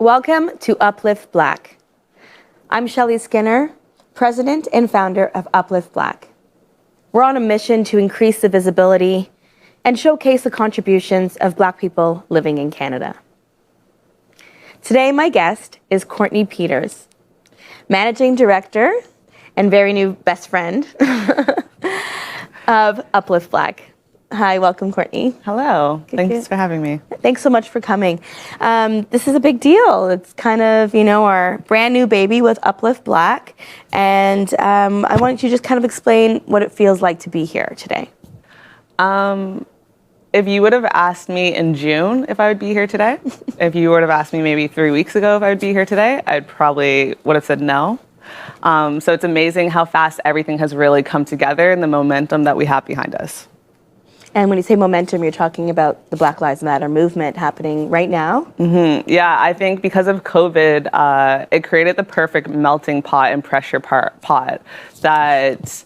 Welcome to UPlift Black. I'm Shelly Skinner, president and founder of UPlift Black. We're on a mission to increase the visibility and showcase the contributions of Black people living in Canada. Today, my guest is Courtney Peters, managing director and very new best friend of UPlift Black. Hi, welcome, Courtney. Hello. Thanks for having me. Thanks so much for coming. This is a big deal. It's kind of, our brand new baby with UPlift Black. And I wanted you to just kind of explain what it feels like to be here today. If you would have asked me in June if I would be here today, if you would have asked me maybe 3 weeks ago if I would be here today, I probably would have said no. So it's amazing how fast everything has really come together and the momentum that we have behind us. And when you say momentum, you're talking about the Black Lives Matter movement happening right now? Mm-hmm. Yeah, I think because of COVID, it created the perfect melting pot and pressure pot that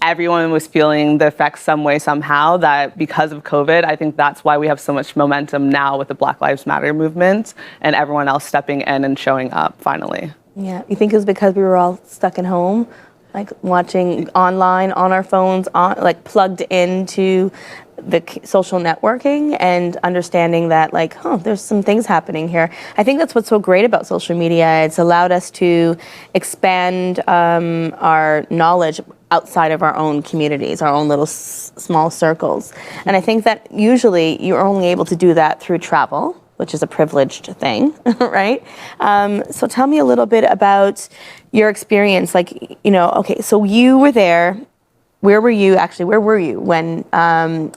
everyone was feeling the effects some way, somehow, that because of COVID, I think that's why we have so much momentum now with the Black Lives Matter movement and everyone else stepping in and showing up finally. Yeah, you think it was because we were all stuck at home? Like watching online on our phones, like plugged into the social networking and understanding that there's some things happening here. I think that's what's so great about social media. It's allowed us to expand our knowledge outside of our own communities, our own little small circles. And I think that usually you're only able to do that through travel, which is a privileged thing, right? So tell me a little bit about your experience. Okay, so you were there. Where were you when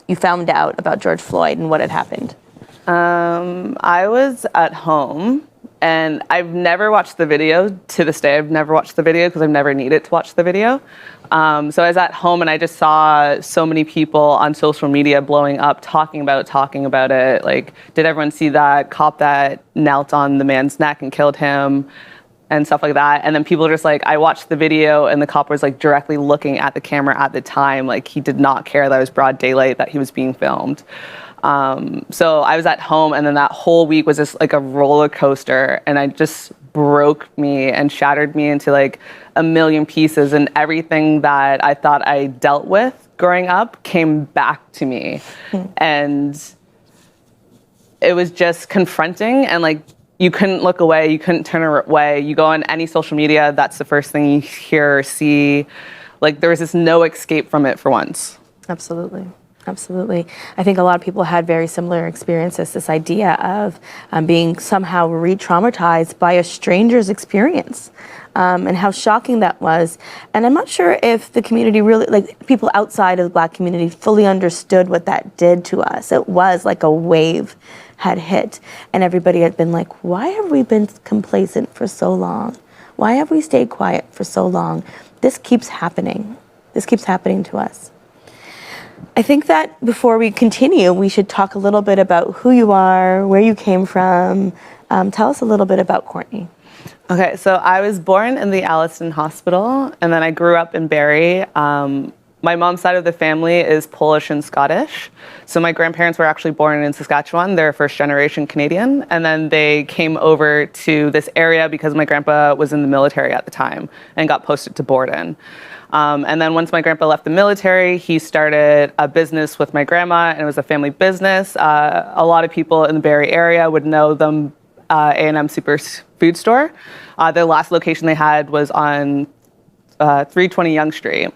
you found out about George Floyd and what had happened? I was at home, and I've never watched the video. To this day, I've never watched the video because I've never needed to watch the video. So I was at home, and I just saw so many people on social media blowing up, talking about it. Like, did everyone see that cop that knelt on the man's neck and killed him? And stuff like that. And then people are just like, I watched the video and the cop was like directly looking at the camera at the time. Like, he did not care that it was broad daylight, that he was being filmed. So I was at home, and then that whole week was just like a roller coaster, and it just broke me and shattered me into like a million pieces, and everything that I thought I dealt with growing up came back to me. And it was just confronting, and like, you couldn't look away, you couldn't turn away. You go on any social media, that's the first thing you hear or see. Like, there was just no escape from it for once. Absolutely. Absolutely. I think a lot of people had very similar experiences, this idea of being somehow re-traumatized by a stranger's experience, and how shocking that was. And I'm not sure if the community really, like people outside of the Black community, fully understood what that did to us. It was like a wave had hit, and everybody had been like, why have we been complacent for so long? Why have we stayed quiet for so long? This keeps happening. This keeps happening to us. I think that before we continue, we should talk a little bit about who you are, where you came from. Tell us a little bit about Courtney. Okay, so I was born in the Alliston Hospital, and then I grew up in Barrie. My mom's side of the family is Polish and Scottish. So my grandparents were actually born in Saskatchewan. They're first generation Canadian. And then they came over to this area because my grandpa was in the military at the time and got posted to Borden. And then once my grandpa left the military, he started a business with my grandma, and it was a family business. A lot of people in the Barrie area would know them, A&M Super Food Store. The last location they had was on 320 Yonge Street.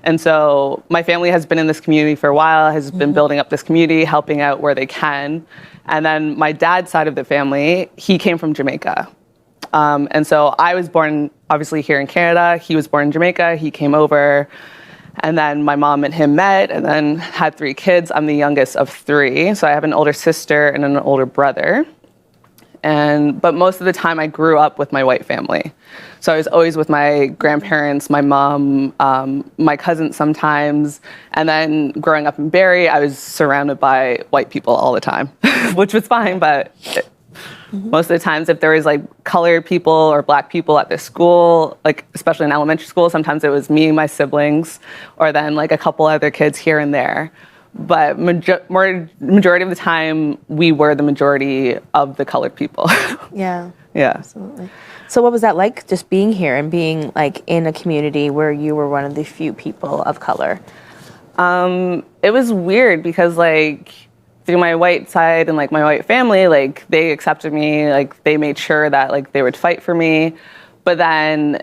And so my family has been in this community for a while, has been building up this community, helping out where they can. And then my dad's side of the family, he came from Jamaica. And so I was born, obviously, here in Canada. He was born in Jamaica. He came over. And then my mom and him met and then had 3 kids. I'm the youngest of 3. So I have an older sister and an older brother. But most of the time I grew up with my white family. So I was always with my grandparents, my mom, my cousins sometimes. And then growing up in Barrie, I was surrounded by white people all the time, which was fine. But most of the times if there was like colored people or Black people at this school, like especially in elementary school, sometimes it was me, my siblings, or then like a couple other kids here and there. But majority of the time, we were the majority of the colored people. Yeah. Yeah. Absolutely. So what was that like, just being here and being like in a community where you were one of the few people of color? It was weird because like through my white side and like my white family, like they accepted me, like they made sure that like they would fight for me. But then,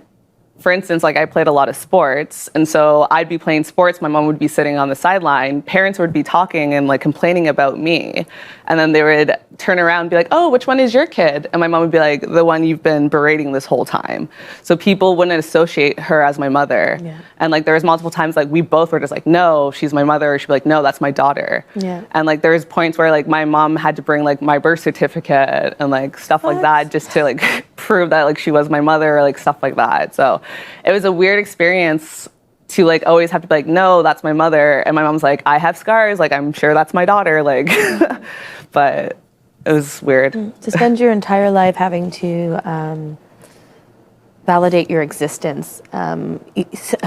for instance, like I played a lot of sports, and so I'd be playing sports, my mom would be sitting on the sideline, parents would be talking and like complaining about me, and then they would turn around and be like, oh, which one is your kid? And my mom would be like, the one you've been berating this whole time. So people wouldn't associate her as my mother. Yeah. And like there was multiple times like we both were just like, no, she's my mother. She'd be like, no, that's my daughter. Yeah. And like there was points where like my mom had to bring like my birth certificate and like stuff like that just to like prove that like she was my mother or like stuff like that. So it was a weird experience to like always have to be like, no, that's my mother. And my mom's like, I have scars. Like, I'm sure that's my daughter. Like, but it was weird. To spend your entire life having to validate your existence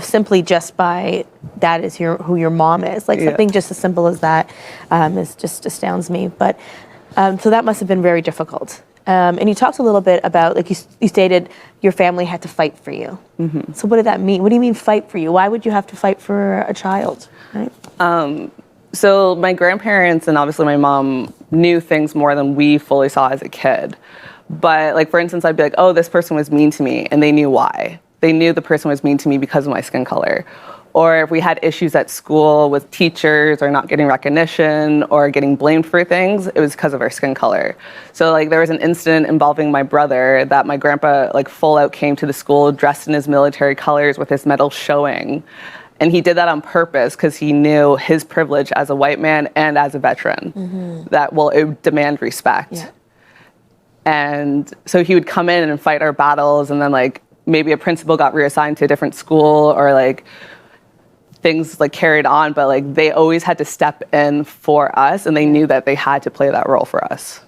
simply just by that is who your mom is. Like something just as simple as that is just astounds me. But so that must have been very difficult. And you talked a little bit about, like you stated, your family had to fight for you. Mm-hmm. So what did that mean? What do you mean fight for you? Why would you have to fight for a child? Right? So my grandparents and obviously my mom knew things more than we fully saw as a kid. But like, for instance, I'd be like, oh, this person was mean to me. And they knew why. They knew the person was mean to me because of my skin color. Or if we had issues at school with teachers or not getting recognition or getting blamed for things, it was because of our skin color. So like there was an incident involving my brother that my grandpa like full out came to the school dressed in his military colors with his medal showing. And he did that on purpose because he knew his privilege as a white man and as a veteran, that it would demand respect. Yeah. And so he would come in and fight our battles, and then like maybe a principal got reassigned to a different school or like things like carried on, but like they always had to step in for us, and they knew that they had to play that role for us.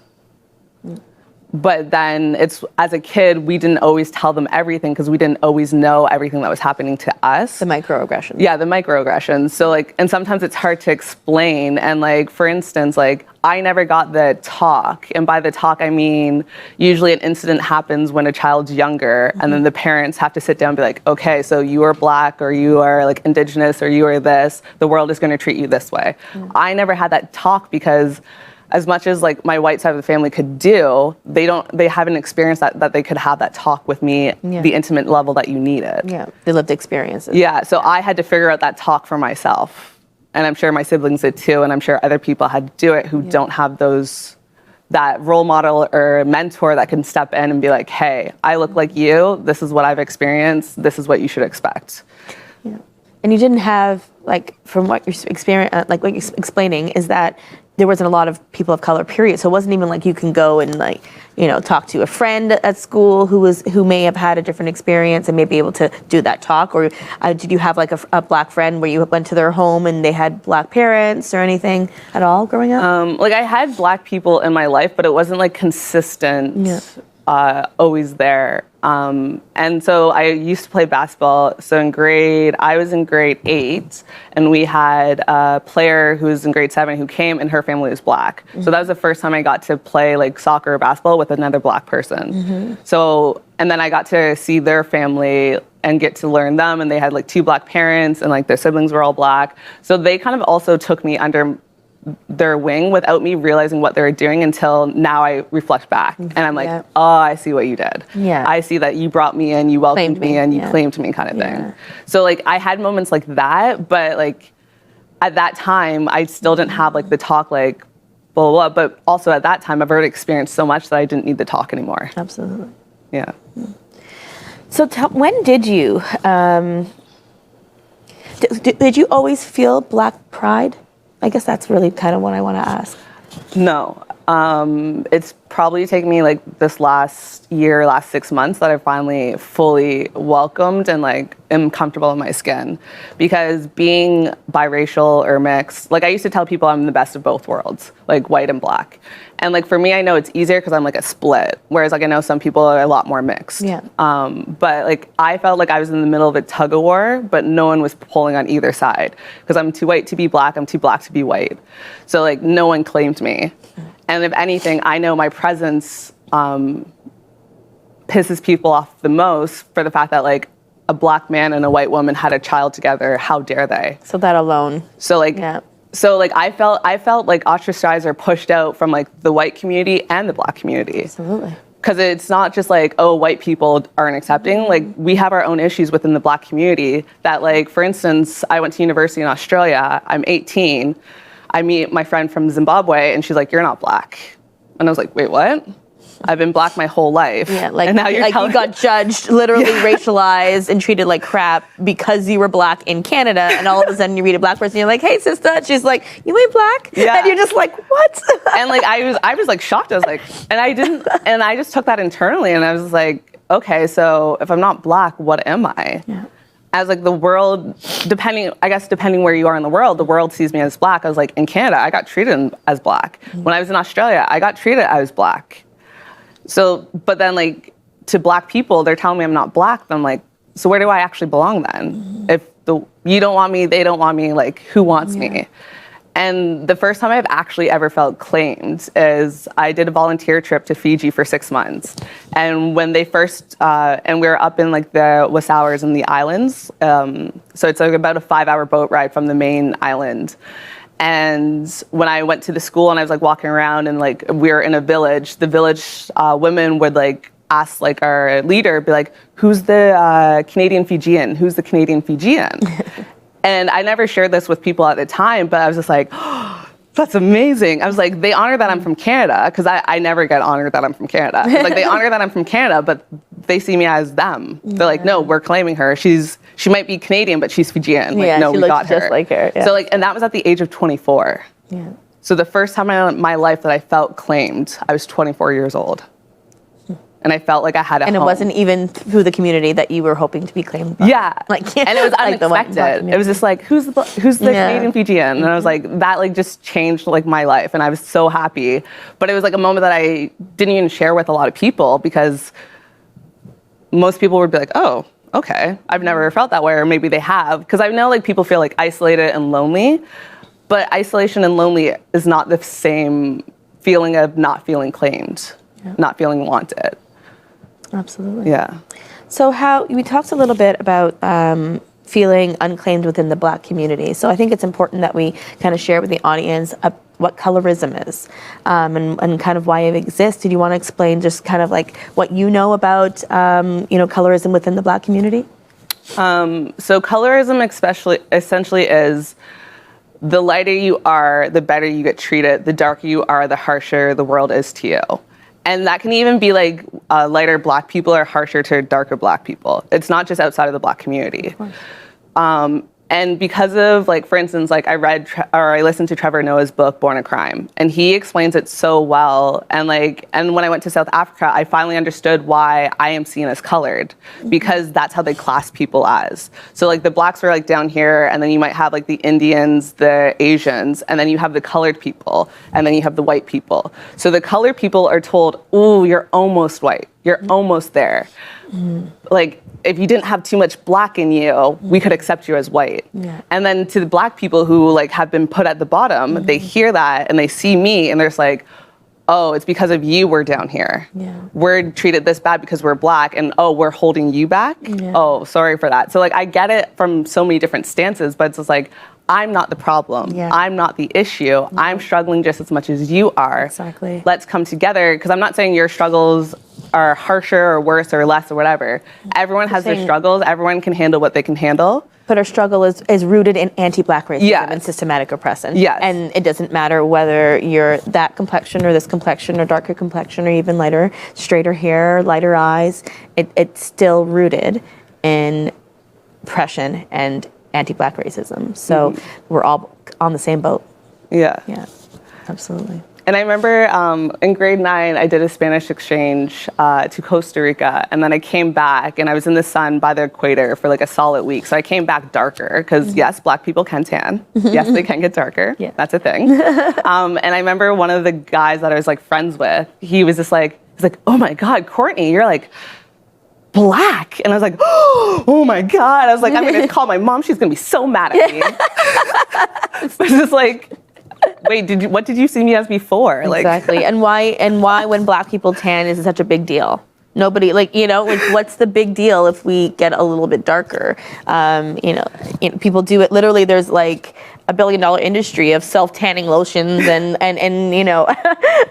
But then it's, as a kid, we didn't always tell them everything because we didn't always know everything that was happening to us. The microaggressions. Yeah, the microaggressions. So like, and sometimes it's hard to explain. And like, for instance, like I never got the talk. And by the talk, I mean, usually an incident happens when a child's younger, and then the parents have to sit down and be like, okay, so you are Black or you are like Indigenous or you are this, the world is going to treat you this way. I never had that talk because as much as like my white side of the family could do, they haven't experienced that they could have that talk with me, the intimate level that you needed. Yeah, the lived experiences. Yeah, so I had to figure out that talk for myself. And I'm sure my siblings did too, and I'm sure other people had to do it who don't have that role model or mentor that can step in and be like, hey, I look like you, this is what I've experienced, this is what you should expect. Yeah. And you didn't have, like, from what you're like what you're explaining is that there wasn't a lot of people of color, period. So it wasn't even like you can go and like, you know, talk to a friend at school who may have had a different experience and may be able to do that talk. Or did you have like a Black friend where you went to their home and they had Black parents or anything at all growing up? Like I had Black people in my life, but it wasn't like consistent, always there. And so I used to play basketball. So I was in grade 8, and we had a player who was in grade 7 who came, and her family was Black. So that was the first time I got to play like soccer or basketball with another Black person. So, and then I got to see their family and get to learn them, and they had like 2 Black parents, and like their siblings were all Black. So they kind of also took me under their wing without me realizing what they were doing until now I reflect back. And I'm like, oh, I see what you did. Yeah. I see that you brought me in, you welcomed me and you claimed me kind of thing. So like I had moments like that, but like at that time I still didn't have like the talk like blah, blah, blah. But also at that time I've already experienced so much that I didn't need the talk anymore. Absolutely. Yeah. So when did you, did you always feel Black pride? I guess that's really kind of what I want to ask. No. It's probably taken me like this last 6 months that I finally fully welcomed and like am comfortable in my skin. Because being biracial or mixed, like I used to tell people I'm the best of both worlds, like white and Black. And like for me, I know it's easier because I'm like a split. Whereas like I know some people are a lot more mixed. Yeah. But like I felt like I was in the middle of a tug of war, but no one was pulling on either side. Because I'm too white to be Black, I'm too Black to be white. So like no one claimed me. And if anything, I know my presence pisses people off the most for the fact that like a black man and a white woman had a child together. How dare they? So that alone. So like, Yeah. so like I felt like ostracized or pushed out from like the white community and the black community. Absolutely. Because it's not just like, oh, white people aren't accepting. Like, we have our own issues within the black community that, like, for instance, I went to university in Australia. I'm 18. I meet my friend from Zimbabwe, and she's like, you're not black. And I was like, wait, what? I've been black my whole life. Yeah, like, and now you're like you got judged, literally racialized and treated like crap because you were black in Canada, and all of a sudden you read a black person, you're like, hey, sister. And she's like, you ain't black? Yeah. And you're just like, what? And like, I was like shocked. I was like, and I just took that internally, and I was like, okay, so if I'm not black, what am I? Yeah. As like the world, depending where you are in the world sees me as black. I was like, in Canada, I got treated as black. When I was in Australia, I got treated as black. So, but then like to black people, they're telling me I'm not black. Then I'm like, so where do I actually belong then? If you don't want me, they don't want me, like who wants me? And the first time I've actually ever felt claimed is I did a volunteer trip to Fiji for 6 months. And when they first, and we were up in like the Wasauers and the islands. So it's like about a 5-hour boat ride from the main island. And when I went to the school and I was like walking around and like we were in a village, the village women would like ask like our leader, be like, who's the Canadian Fijian? Who's the Canadian Fijian? And I never shared this with people at the time, but I was just like, oh, that's amazing. I was like, they honor that I'm from Canada, because I never get honored that I'm from Canada. Like, they honor that I'm from Canada, but they see me as them. They're like, no, we're claiming her. She might be Canadian, but she's Fijian. Like, no, she we looks got her. just like her. Yeah. So like, and that was at the age of 24. Yeah. So the first time in my life that I felt claimed, I was 24 years old. And I felt like I had a home. And it wasn't even through the community that you were hoping to be claimed by. Yeah. Like, and it was like unexpected. It was just like, who's the Canadian Fijian? And I was like, that like just changed like my life. And I was so happy. But it was like a moment that I didn't even share with a lot of people, because most people would be like, oh, okay, I've never felt that way. Or maybe they have. Because I know like people feel like isolated and lonely. But isolation and lonely is not the same feeling of not feeling claimed, not feeling wanted. Absolutely. Yeah. So we talked a little bit about feeling unclaimed within the black community. So I think it's important that we kind of share with the audience what colorism is and kind of why it exists. Did you want to explain just kind of like what you know about, colorism within the black community? So colorism essentially is the lighter you are, the better you get treated. The darker you are, the harsher the world is to you. And that can even be like lighter black people are harsher to darker black people. It's not just outside of the black community. And because of like, for instance, like I listened to Trevor Noah's book, Born a Crime, and he explains it so well. And when I went to South Africa, I finally understood why I am seen as colored, because that's how they class people as. So like the blacks are like down here, and then you might have like the Indians, the Asians, and then you have the colored people, and then you have the white people. So the colored people are told, ooh, you're almost white. You're almost there. Like, if you didn't have too much black in you, we could accept you as white. Yeah. And then to the black people who like have been put at the bottom, they hear that and they see me and they're just like, oh, it's because of you we're down here. Yeah. We're treated this bad because we're black, and oh, we're holding you back? Yeah. Oh, sorry for that. So like I get it from so many different stances, but it's just like, I'm not the problem. Yeah. I'm not the issue. Yeah. I'm struggling just as much as you are. Exactly. Let's come together, because I'm not saying your struggles are harsher or worse or less or whatever. Everyone has their struggles. Everyone can handle what they can handle. But our struggle is rooted in anti-black racism and systematic oppression. Yes. And it doesn't matter whether you're that complexion or this complexion or darker complexion or even lighter, straighter hair, lighter eyes. It's still rooted in oppression and anti-black racism. So we're all on the same boat. Yeah. Yeah, absolutely. And I remember in grade 9, I did a Spanish exchange to Costa Rica, and then I came back, and I was in the sun by the equator for like a solid week. So I came back darker, because yes, black people can tan. Yes, they can get darker. Yeah. That's a thing. And I remember one of the guys that I was like friends with, he was like, oh my God, Courtney, you're like black. And I was like, oh my God. I was like, I'm gonna call my mom. She's gonna be so mad at me. But it's like, wait, what did you see me as before? Exactly. And why when black people tan is such a big deal? Nobody, like, like, what's the big deal if we get a little bit darker? People do it. Literally, there's like $1 billion industry of self-tanning lotions and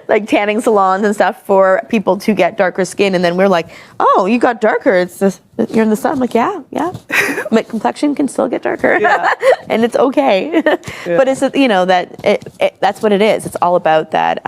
like tanning salons and stuff for people to get darker skin. And then we're like, oh, you got darker. It's just, you're in the sun. I'm like, yeah. My complexion can still get darker. Yeah. And it's okay. Yeah. But it's, that's what it is. It's all about that.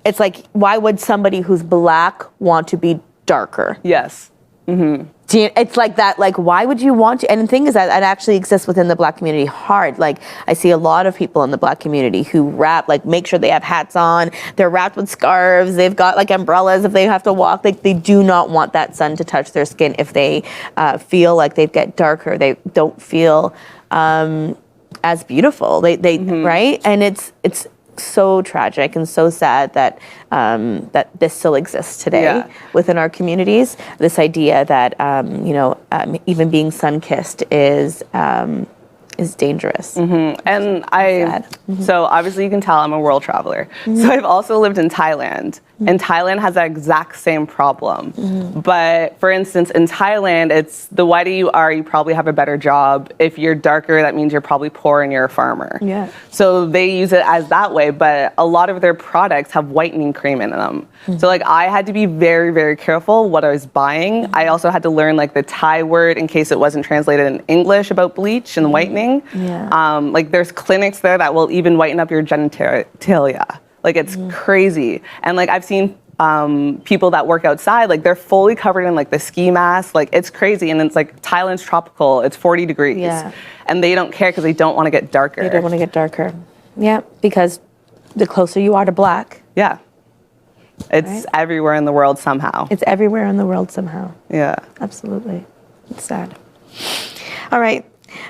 It's like, why would somebody who's Black want to be darker? Yes. Mm-hmm. It's like that, like, why would you want to? And the thing is that it actually exists within the Black community hard. Like, I see a lot of people in the Black community who wrap, like, make sure they have hats on, they're wrapped with scarves, they've got, like, umbrellas if they have to walk. Like, they do not want that sun to touch their skin if they feel like they get darker. They don't feel as beautiful. They mm-hmm. right? And it's so tragic and so sad that that this still exists today within our communities. This idea that even being sun-kissed is dangerous. Mm-hmm. And so obviously you can tell I'm a world traveler. Mm-hmm. So I've also lived in Thailand. And Thailand has that exact same problem. Mm-hmm. But for instance, in Thailand, it's the whiter you are, you probably have a better job. If you're darker, that means you're probably poor and you're a farmer. Yeah. So they use it as that way, but a lot of their products have whitening cream in them. Mm-hmm. So like I had to be very, very careful what I was buying. Mm-hmm. I also had to learn like the Thai word in case it wasn't translated in English about bleach and whitening. Yeah. Like there's clinics there that will even whiten up your genitalia. Like it's crazy. And like I've seen people that work outside, like they're fully covered in like the ski mask. Like it's crazy. And it's like Thailand's tropical. It's 40 degrees. Yeah. And they don't care because they don't want to get darker. They don't want to get darker. Yeah, because the closer you are to Black. Yeah. It's everywhere in the world somehow. It's everywhere in the world somehow. Yeah. Absolutely. It's sad. All right.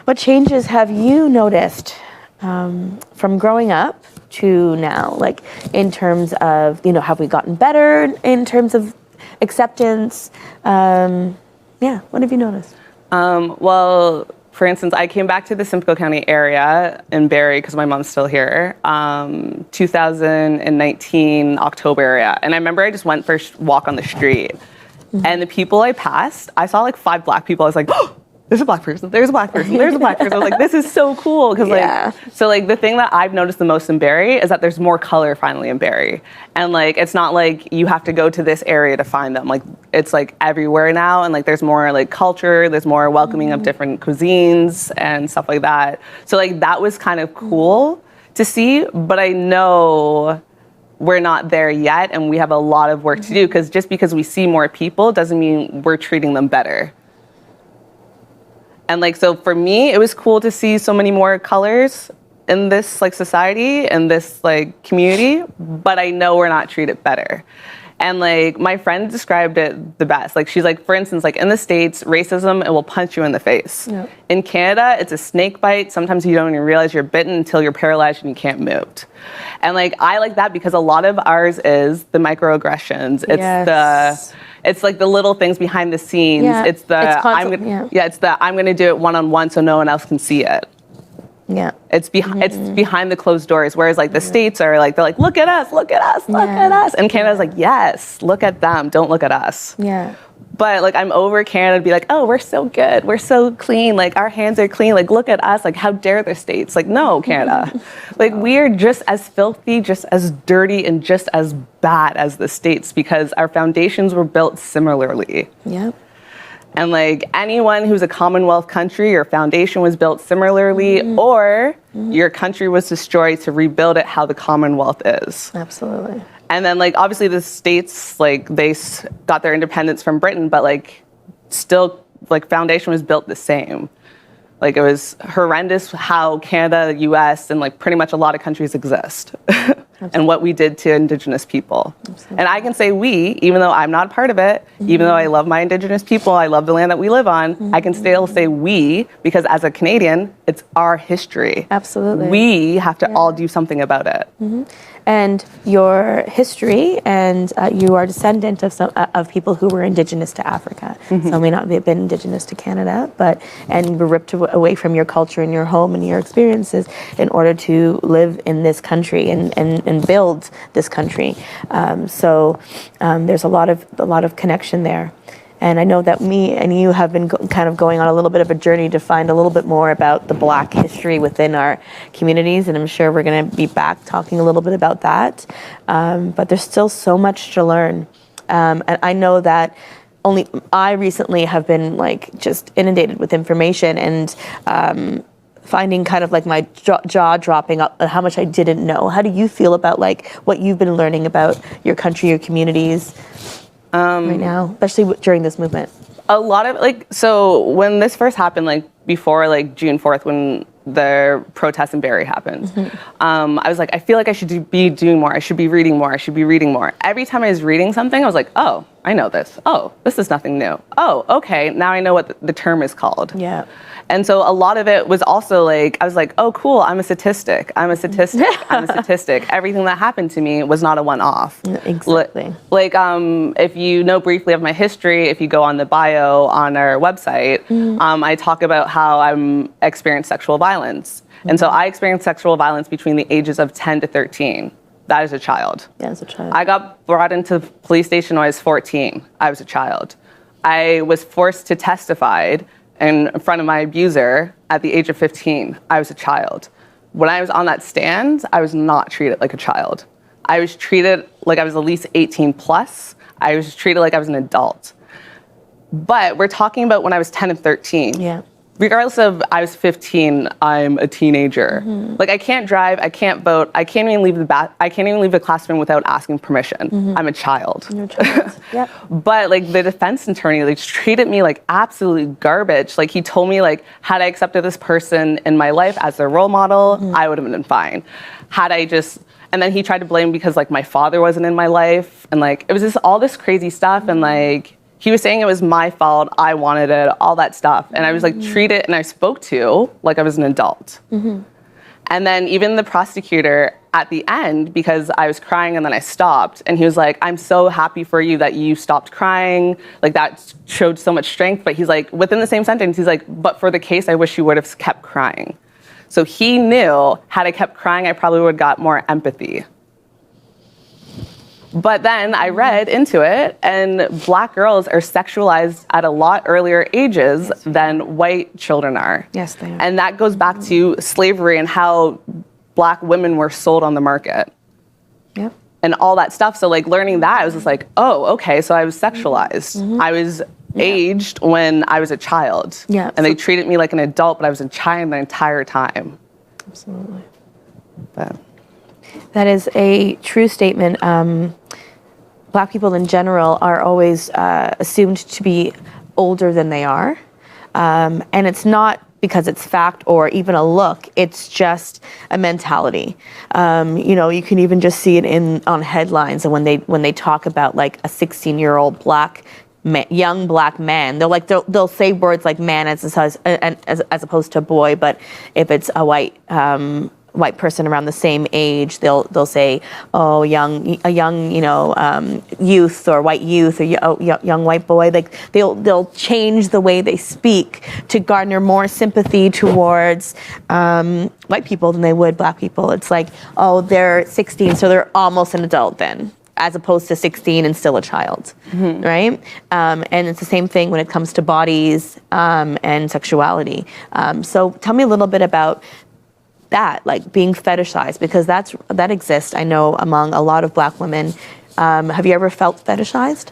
What changes have you noticed from growing up to now, like in terms of, have we gotten better in terms of acceptance? What have you noticed? Well, for instance, I came back to the Simcoe County area in Barrie because my mom's still here, 2019 October area. And I remember I just went for a walk on the street and the people I passed, I saw like 5 Black people. I was like, oh, there's a Black person, there's a Black person, there's a Black person. I was like, this is so cool. Because like the thing that I've noticed the most in Barrie is that there's more color finally in Barrie. And like, it's not like you have to go to this area to find them. Like, it's like everywhere now. And like, there's more like culture, there's more welcoming of different cuisines and stuff like that. So like, that was kind of cool to see, but I know we're not there yet. And we have a lot of work to do because just because we see more people doesn't mean we're treating them better. And like, so for me, it was cool to see so many more colors in this like society and this like community, but I know we're not treated better. And like my friend described it the best. Like she's like, for instance, like in the States, racism, it will punch you in the face. Yep. In Canada, it's a snake bite. Sometimes you don't even realize you're bitten until you're paralyzed and you can't move. And like, I like that because a lot of ours is the microaggressions. It's like the little things behind the scenes. Yeah. It's I'm gonna do it one-on-one so no one else can see it. Yeah. It's behind the closed doors. Whereas like the States are like, they're like, look at us, look at us, look at us. And Canada's like, yes, look at them, don't look at us. Yeah. But like I'm over Canada to be like, oh, we're so good, we're so clean, like our hands are clean, like look at us, like how dare the States? Like no, Canada. Like we're just as filthy, just as dirty, and just as bad as the States because our foundations were built similarly. Yep. And like anyone who's a Commonwealth country, your foundation was built similarly, or your country was destroyed to rebuild it how the Commonwealth is. Absolutely. And then like obviously the States, like they got their independence from Britain, but like still like foundation was built the same. Like it was horrendous how Canada, US, and like pretty much a lot of countries exist. And what we did to Indigenous people. Absolutely. And I can say we, even though I'm not part of it, even though I love my Indigenous people, I love the land that we live on, I can still say we, because as a Canadian, it's our history. Absolutely. We have to all do something about it. And your history, and you are a descendant of some of people who were indigenous to Africa. Some may not have been indigenous to Canada, and were ripped away from your culture and your home and your experiences in order to live in this country and build this country. There's a lot of connection there. And I know that me and you have been kind of going on a little bit of a journey to find a little bit more about the Black history within our communities, and I'm sure we're going to be back talking a little bit about that. But there's still so much to learn. And I know that I recently have been like just inundated with information and finding kind of like my jaw dropping up how much I didn't know. How do you feel about like what you've been learning about your country, your communities? Right now, especially during this movement? A lot of so when this first happened, like before like June 4th, when the protest in Barrie happened, I was like, I feel like I should be doing more. I should be reading more. I should be reading more. Every time I was reading something, I was like, oh, I know this. Oh, this is nothing new. Oh, okay, now I know what the term is called. Yeah. And so a lot of it was also like, I was like, oh, cool, I'm a statistic. I'm a statistic. I'm a statistic. Everything that happened to me was not a one-off. Exactly. If you know briefly of my history, if you go on the bio on our website, I talk about how I'm experienced sexual violence. And so I experienced sexual violence between the ages of 10 to 13. That is a child. Yeah, as a child. I got brought into the police station when I was 14. I was a child. I was forced to testify in front of my abuser at the age of 15. I was a child. When I was on that stand, I was not treated like a child. I was treated like I was at least 18 plus. I was treated like I was an adult. But we're talking about when I was 10 and 13. Yeah. Regardless of I was 15, I'm a teenager. Like I can't drive, I can't vote, I can't even leave the classroom without asking permission. I'm a child. You're a child. Yep. But like the defense attorney like treated me like absolutely garbage. Like he told me like had I accepted this person in my life as their role model, I would have been fine. And then he tried to blame me because like my father wasn't in my life, and like it was just all this crazy stuff, and like he was saying it was my fault, I wanted it, all that stuff. And I was like treated and I spoke to like I was an adult. And then even the prosecutor at the end, because I was crying and then I stopped, and he was like, I'm so happy for you that you stopped crying. Like that showed so much strength. But he's like, within the same sentence, he's like, but for the case, I wish you would have kept crying. So he knew had I kept crying, I probably would have got more empathy. But then I read into it, and Black girls are sexualized at a lot earlier ages than white children are. Yes, they are. And that goes back to slavery and how Black women were sold on the market. Yep. And all that stuff. So like learning that, I was just like, oh, okay, so I was sexualized. I was aged when I was a child. Yeah. And they treated me like an adult, but I was a child the entire time. Absolutely. But that is a true statement. Black people in general are always assumed to be older than they are. And it's not because it's fact or even a look, it's just a mentality. You can even just see it on headlines, and when they talk about like a 16-year-old young black man, they'll say words like man as opposed to boy, but if it's a white person around the same age, they'll say, oh, young youth or white youth or young white boy. Like they'll change the way they speak to garner more sympathy towards white people than they would Black people. It's like, oh, they're 16, so they're almost an adult then, as opposed to 16 and still a child, right? And it's the same thing when it comes to bodies and sexuality. So tell me a little bit about that, like being fetishized, because that exists, I know, among a lot of Black women. Have you ever felt fetishized?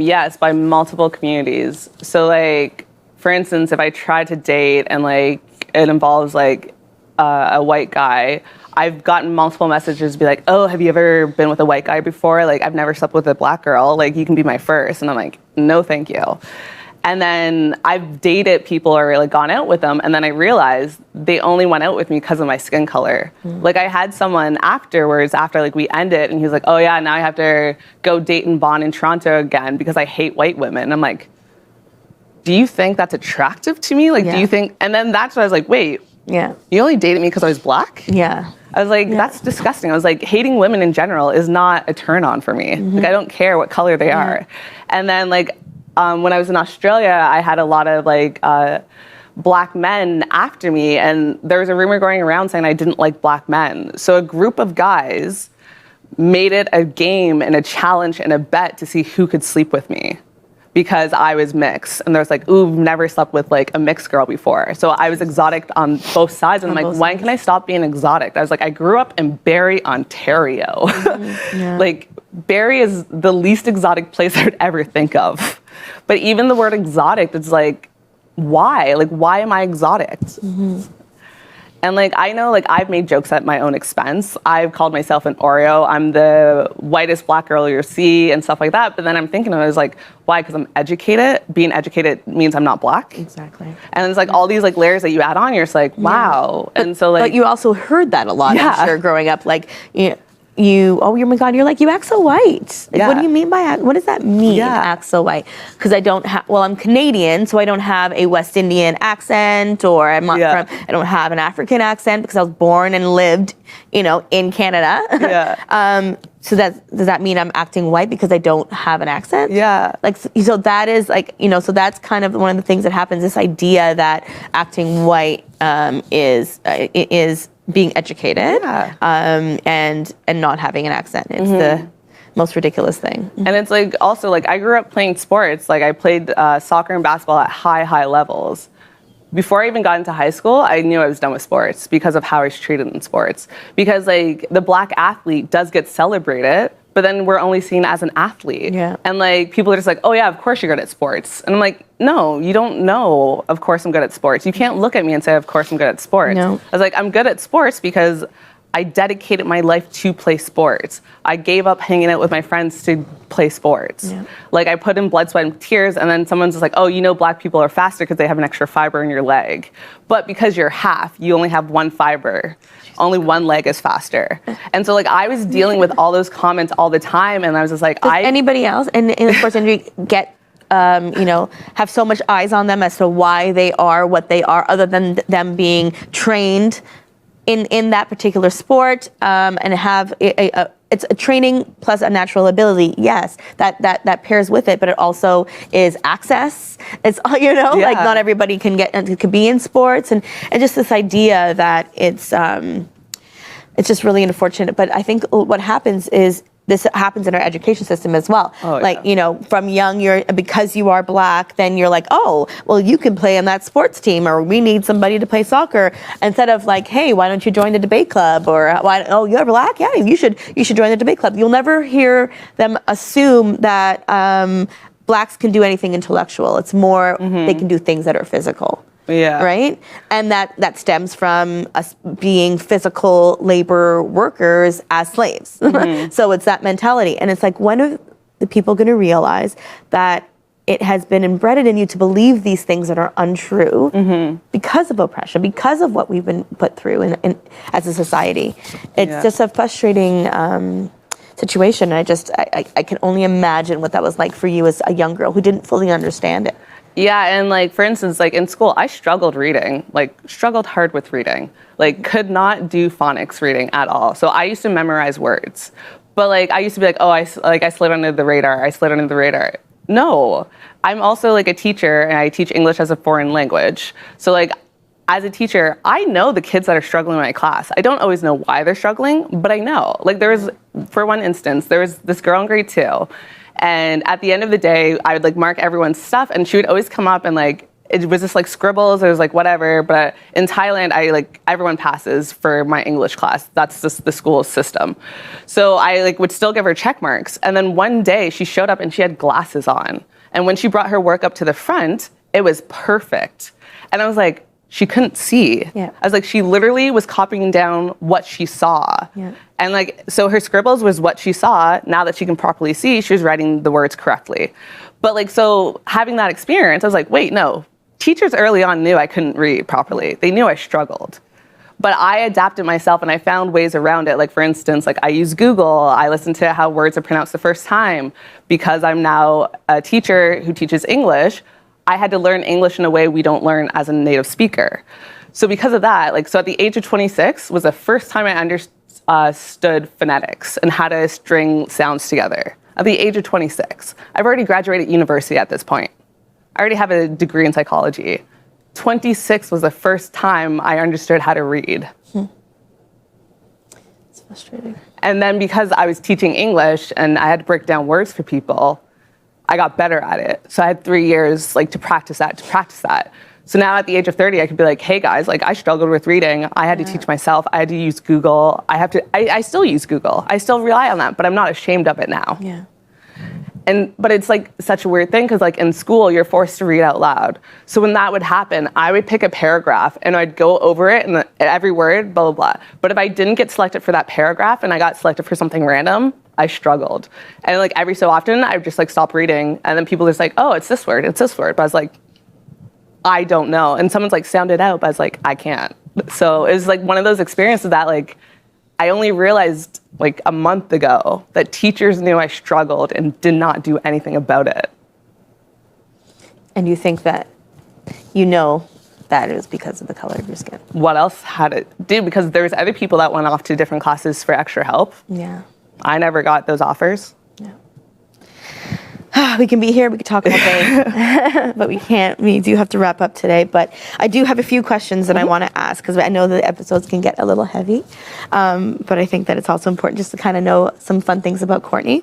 Yes, by multiple communities. So like, for instance, if I try to date and like it involves like a white guy, I've gotten multiple messages be like, oh, have you ever been with a white guy before? Like, I've never slept with a Black girl. Like, you can be my first. And I'm like, no, thank you. And then I've dated people or like gone out with them, and then I realized they only went out with me because of my skin color. Like I had someone afterwards, after like we ended, and he was like, oh yeah, now I have to go date and bond in Toronto again because I hate white women. And I'm like, do you think that's attractive to me? Like, do you think? And then that's when I was like, wait, Yeah. You only dated me because I was black? Yeah. I was like, that's disgusting. I was like, hating women in general is not a turn on for me. Like, I don't care what color they are. And then like, when I was in Australia, I had a lot of like, black men after me, and there was a rumor going around saying I didn't like black men. So a group of guys made it a game and a challenge and a bet to see who could sleep with me because I was mixed. And there's like, ooh, I've never slept with like a mixed girl before. So I was exotic on both sides. And I'm like, when can I stop being exotic? I was like, I grew up in Barrie, Ontario. Like, Barrie is the least exotic place I would ever think of. But even the word exotic, it's like, why? Like, why am I exotic? And like, I know like I've made jokes at my own expense. I've called myself an Oreo. I'm the whitest black girl you'll see and stuff like that. But then I'm thinking of it as like, why? Because I'm educated. Being educated means I'm not black. Exactly. And it's like all these like layers that you add on, you're just like, wow. And so like. But you also heard that a lot, I'm sure, growing up. Like, oh my God, you're like, you act so white. Like, what do you mean by, what does that mean, act so white? Because I don't have, I'm Canadian, so I don't have a West Indian accent, or I'm not from, I don't have an African accent because I was born and lived, in Canada. So does that mean I'm acting white because I don't have an accent? Yeah. Like, so that is like, so that's kind of one of the things that happens, this idea that acting white is being educated and not having an accent. It's the most ridiculous thing. And it's like, also like, I grew up playing sports. Like, I played soccer and basketball at high levels. Before I even got into high school, I knew I was done with sports because of how I was treated in sports. Because like, the black athlete does get celebrated, but then we're only seen as an athlete. And like, people are just like, oh yeah, of course you're good at sports. And I'm like, no, you don't know, of course I'm good at sports. You can't look at me and say, of course I'm good at sports. I was like, I'm good at sports because I dedicated my life to play sports. I gave up hanging out with my friends to play sports. Like, I put in blood, sweat, and tears, and then someone's just like, oh, black people are faster because they have an extra fiber in your leg. But because you're half, you only have one fiber. Only one leg is faster. And so like, I was dealing with all those comments all the time, and I was just like, Does anybody else in the sports industry get have so much eyes on them as to why they are what they are, other than them being trained in that particular sport, and have it's a training plus a natural ability, yes, that pairs with it, but it also is access. It's like not everybody can be in sports, and just this idea that it's just really unfortunate. But I think what happens is, this happens in our education system as well. From young, because you are black, then you're like, oh, well, you can play on that sports team, or we need somebody to play soccer. Instead of like, hey, why don't you join the debate club? Or you're black? Yeah, you should join the debate club. You'll never hear them assume that blacks can do anything intellectual. It's more they can do things that are physical. Right? And that stems from us being physical labor workers as slaves. So it's that mentality. And it's like, when are the people going to realize that it has been embedded in you to believe these things that are untrue because of oppression, because of what we've been put through in as a society? It's just a frustrating situation. And I can only imagine what that was like for you as a young girl who didn't fully understand it. Yeah, and like, for instance, like in school, I struggled hard with reading, like could not do phonics reading at all. So I used to memorize words, but like, I used to be like, oh, I slid under the radar. No, I'm also like a teacher, and I teach English as a foreign language. So like, as a teacher, I know the kids that are struggling in my class. I don't always know why they're struggling, but I know. Like, for one instance, there was this girl in grade 2, and at the end of the day, I would like mark everyone's stuff, and she would always come up and like, it was just like scribbles, it was like whatever. But in Thailand, everyone passes for my English class. That's just the school system. So I like would still give her check marks. And then one day she showed up and she had glasses on. And when she brought her work up to the front, it was perfect. And I was like, she couldn't see. I was like, she literally was copying down what she saw. And like, so her scribbles was what she saw. Now that she can properly see, she was writing the words correctly. But like, so having that experience, I was like, wait, no. Teachers early on knew I couldn't read properly. They knew I struggled. But I adapted myself and I found ways around it. Like, for instance, like I use Google. I listen to how words are pronounced the first time. Because I'm now a teacher who teaches English, I had to learn English in a way we don't learn as a native speaker. So because of that, like, so at the age of 26 was the first time I understood phonetics and how to string sounds together. At the age of 26. I've already graduated university at this point. I already have a degree in psychology. 26 was the first time I understood how to read. It's frustrating. And then because I was teaching English and I had to break down words for people, I got better at it. So I had 3 years like to practice that. So now at the age of 30, I could be like, hey guys, like I struggled with reading. I had to teach myself. I had to use Google. I still use Google. I still rely on that, but I'm not ashamed of it now. Yeah. But it's like such a weird thing because like in school, you're forced to read out loud. So when that would happen, I would pick a paragraph and I'd go over it and every word, blah, blah, blah. But if I didn't get selected for that paragraph and I got selected for something random, I struggled. And like every so often, I would just like stop reading. And then people are just like, oh, it's this word, it's this word. But I was like, I don't know. And someone's like, sound it out. But I was like, I can't. So it was like one of those experiences that like, I only realized like a month ago that teachers knew I struggled and did not do anything about it. And you think that you know that it was because of the color of your skin? What else had it do? Because there was other people that went off to different classes for extra help. Yeah. I never got those offers. Yeah. We can be here, we could talk all day, but we can't. We do have to wrap up today, but I do have a few questions that I want to ask because I know the episodes can get a little heavy, but I think that it's also important just to kind of know some fun things about Courtney.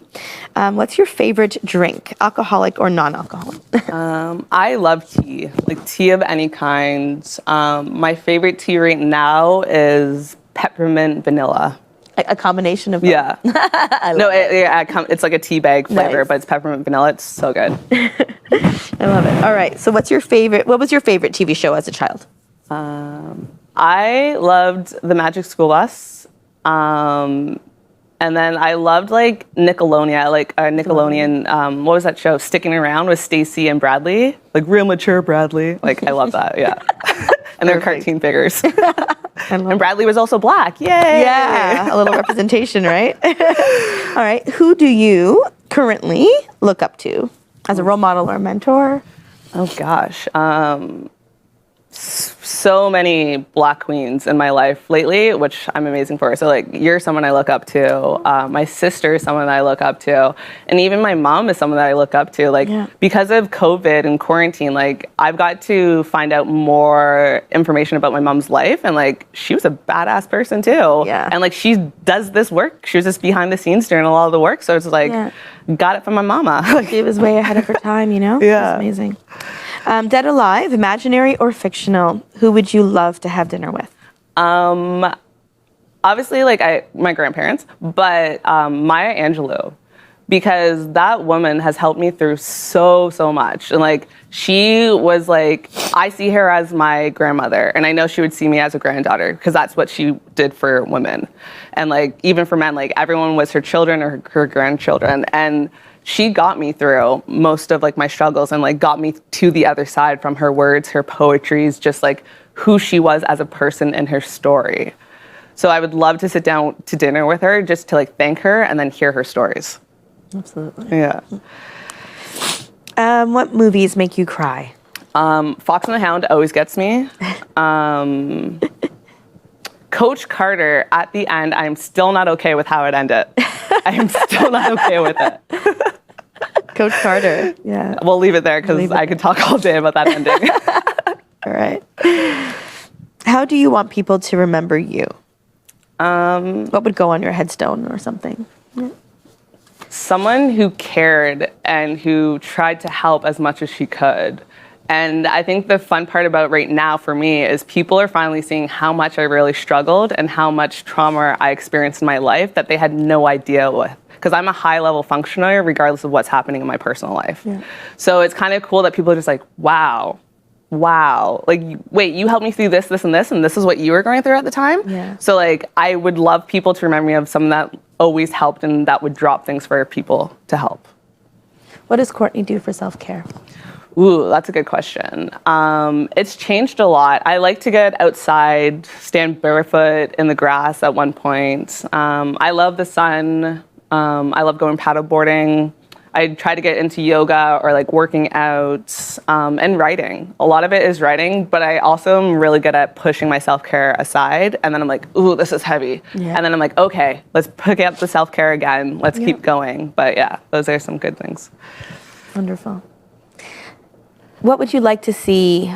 What's your favorite drink, alcoholic or non-alcoholic? I love tea, like tea of any kind. My favorite tea right now is peppermint vanilla. A combination of both. Yeah. It's like a tea bag flavor, Nice. but it's peppermint vanilla. It's so good. I love it. All right. So what was your favorite TV show as a child? I loved The Magic School Bus. And then I loved like Nickelodeon, what was that show? Sticking Around with Stacy and Bradley. Like real mature Bradley. Like I love that, yeah. And they're cartoon figures. And Bradley was also black. Yay! Yeah, a little representation, right? All right. Who do you currently look up to as a role model or a mentor? Oh gosh. So many black queens in my life lately, which I'm amazing for. So like you're someone I look up to. My sister is someone that I look up to. And even my mom is someone that I look up to. Like because of COVID and quarantine, like I've got to find out more information about my mom's life. And like she was a badass person too. Yeah. And like she does this work. She was just behind the scenes doing a lot of the work. So it's like, got it from my mama. She was way ahead of her time, you know? Yeah. That's amazing. Dead or alive, imaginary or fictional, who would you love to have dinner with? Obviously, like my grandparents, but Maya Angelou, because that woman has helped me through so much. And like, she was like, I see her as my grandmother, and I know she would see me as a granddaughter, because that's what she did for women. And like, even for men, like everyone was her children or her grandchildren. And she got me through most of like my struggles and like got me to the other side from her words, her poetries, just like who she was as a person and her story. So I would love to sit down to dinner with her just to like thank her and then hear her stories. Absolutely. Yeah. What movies make you cry? Fox and the Hound always gets me. Coach Carter, at the end, I'm still not okay with how it ended. I am still not okay with it. Coach Carter. Yeah. We'll leave it there because I could talk all day about that ending. All right. How do you want people to remember you? What would go on your headstone or something? Yeah. Someone who cared and who tried to help as much as she could. And I think the fun part about right now for me is people are finally seeing how much I really struggled and how much trauma I experienced in my life that they had no idea with. Because I'm a high-level functioner regardless of what's happening in my personal life. Yeah. So it's kind of cool that people are just like, wow. Like, wait, you helped me through this, and this is what you were going through at the time? Yeah. So like, I would love people to remember me of someone that always helped and that would drop things for people to help. What does Courtney do for self-care? Ooh, that's a good question. It's changed a lot. I like to get outside, stand barefoot in the grass at one point. I love the sun. I love going paddleboarding. I try to get into yoga or like working out and writing. A lot of it is writing, but I also am really good at pushing my self-care aside. And then I'm like, ooh, this is heavy. Yeah. And then I'm like, okay, let's pick up the self-care again. Let's keep going. But yeah, those are some good things. Wonderful. What would you like to see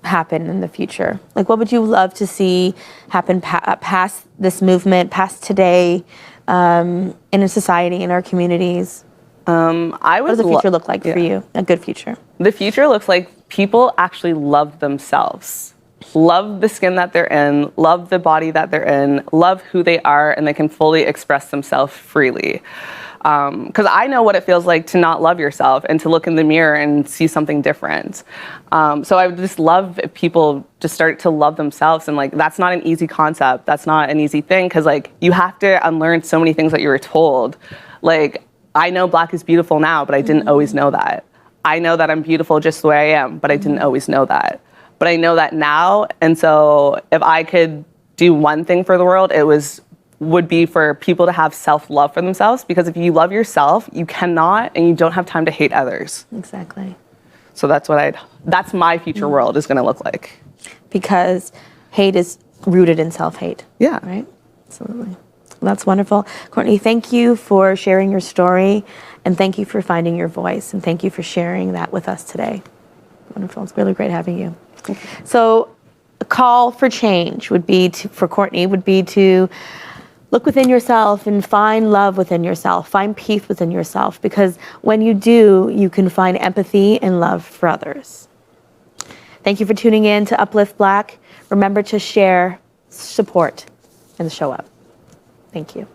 happen in the future? Like, what would you love to see happen past this movement, past today, in a society, in our communities? What does the future look like for you? A good future? The future looks like people actually love themselves, love the skin that they're in, love the body that they're in, love who they are, and they can fully express themselves freely. Because I know what it feels like to not love yourself and to look in the mirror and see something different. So I would just love if people just start to love themselves. And like, that's not an easy concept. That's not an easy thing. Because like, you have to unlearn so many things that you were told. Like, I know Black is beautiful now, but I didn't always know that. I know that I'm beautiful just the way I am, but I didn't always know that. But I know that now. And so if I could do one thing for the world, would be for people to have self-love for themselves, because if you love yourself, you cannot and you don't have time to hate others. Exactly. So that's my future world is going to look like. Because hate is rooted in self-hate. Yeah. Right? Absolutely. Well, that's wonderful. Courtney, thank you for sharing your story, and thank you for finding your voice, and thank you for sharing that with us today. Wonderful. It's really great having you. So a call for change would be for Courtney would be to look within yourself and find love within yourself, find peace within yourself, because when you do, you can find empathy and love for others. Thank you for tuning in to Uplift Black. Remember to share, support, and show up. Thank you.